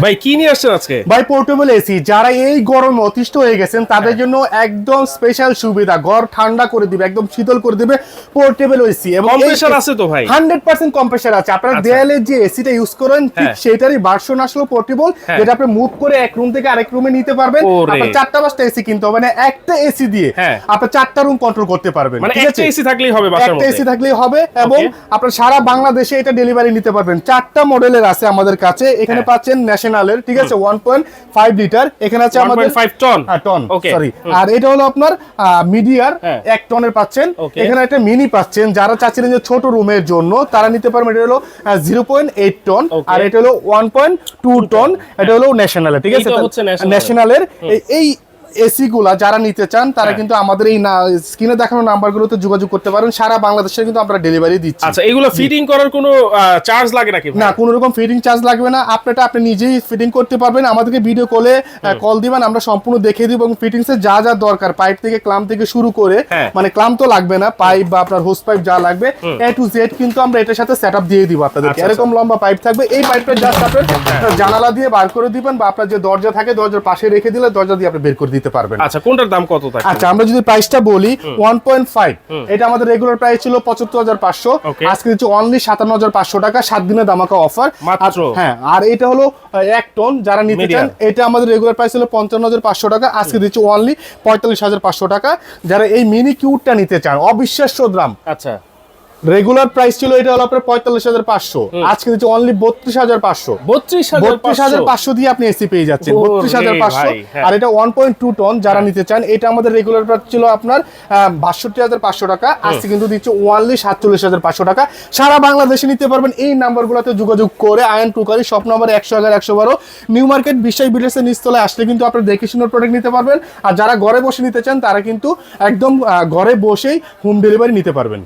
ভাই কি নিয়ে আসছেন আজকে? ভাই পোর্টেবল এসি, যারা এই গরমে অতিষ্ঠ হয়ে গেছেন তাদের জন্য একদম স্পেশাল সুবিধা, ঘর ঠান্ডা করে দিবে, একদম শীতল করে দিবে পোর্টেবল এসি। এবং কম্প্রেসার আছে তো ভাই? 100% কম্প্রেসার আছে। আপনারা দেয়ালে যে এসিটা ইউজ করেন ঠিক সেটারই ভার্সন আসলো পোর্টেবল, যেটা আপনি মুভ করে এক রুম থেকে আরেক রুমে নিতে পারবেন। আপনার 4টা-5টা এসি কিনতে হবে না, একটা এসি দিয়ে আপনি 4টা রুম কন্ট্রোল করতে পারবেন। মানে একটা এসি থাকলেই হবে বাসার মধ্যে? একটা এসি থাকলেই হবে, এবং আপনারা সারা বাংলাদেশে এটা ডেলিভারি নিতে পারবেন। 4টা মডেলের আছে আমাদের কাছে। এখানে পাচ্ছেন ন্যাশনালের, ঠিক আছে, 1.5 লিটার। এখানে আছে আমাদের 1.5 টন, টন সরি। আর এটা হলো আপনার মিডিয়ার 1 টনের পাচ্ছেন। এখানে একটা মিনি পাচ্ছেন, যারা চাচ্ছিলেন যে ছোট রুমের জন্য তারা নিতে পারবেন। এটা হলো 0.8 টন, আর এটা হলো 1.2 টন। এটা হলো ন্যাশনালের, ঠিক আছে, ন্যাশনালের। এই এসি গুলা যারা নিতে চান তারা কিন্তু আমাদের এই স্ক্রিনে দেখানো নাম্বারগুলোতে যোগাযোগ করতে পারেন। সারা বাংলাদেশে কিন্তু আমরা ডেলিভারি দিচ্ছি। আচ্ছা, এগুলো ফিটিং করার কোনো চার্জ লাগে নাকি? না, কোনো রকম ফিটিং চার্জ লাগবে না। আপনি নিজেই ফিটিং করতে পারবেন। আমাদেরকে ভিডিও কলে কল দিবেন, আমরা সম্পূর্ণ দেখিয়ে দিব। এবং ফিটিংস এর যা যা দরকার, পাইপ থেকে ক্লাম থেকে শুরু করে, মানে ক্লাম তো লাগবে না, পাইপ বা আপনার হোস পাইপ যা লাগবে A to Z কিন্তু আমরা এটার সাথে সেটআপ দিয়ে দিব আপনাদেরকে। এরকম লম্বা পাইপ থাকবে। এই পাইপটা জাস্ট আপনার জানালা দিয়ে বার করে দিবেন, বা আপনার যে দরজা থাকে দরজার পাশে রেখে দিলে দরজা দিয়ে আপনি বের করে দিতে পারবেন। আচ্ছা, কোনটার দাম কত থাকে? আচ্ছা, আমরা যদি প্রাইসটা বলি 1.5, এটা আমাদের রেগুলার প্রাইস ছিল ৭৫,৫০০, আজকে দিচ্ছি অনলি ৫৭,৫০০ টাকা, 7 দিনের ধামাকা অফার মাত্র। হ্যাঁ, আর এটা হলো 1 টন যারা নিতে চান, এটা আমাদের রেগুলার প্রাইস ছিল ৫৫,৫০০ টাকা, আজকে দিচ্ছি অনলি ৪৫,৫০০ টাকা। যারা এই মিনি কিউটটা নিতে চান, অবিশ্বাস্য দাম। আচ্ছা, রেগুলার প্রাইস ছিল এটা হলো আপনার ৪৫,৫০০, আজকে দিচ্ছি অনলি ৩২,৫০০। ৩২,৫০০ দিয়ে আপনি এসি পেয়ে যাচ্ছেন, ৩২,৫০০। আর এটা 1.2 টন যারা নিতে চান, এটা আমাদের রেগুলার প্রাইস ছিল আপনার ৬২,৫০০ টাকা, আজকে কিন্তু দিচ্ছে অনলি ৪৭,৫০০ টাকা। সারা বাংলাদেশে নিতে পারবেন। এই নাম্বারগুলোতে যোগাযোগ করে আয়ন টুকারি শপ নাম্বার ১০০/১১২ নিউ মার্কেট বিশ্বাস বিল্ডার্সের নিচতলায় আসলে কিন্তু আপনারা দেখে শুনে প্রোডাক্ট নিতে পারবেন। আর যারা ঘরে বসে নিতে চান তারা কিন্তু একদম ঘরে বসেই হোম ডেলিভারি নিতে পারবেন।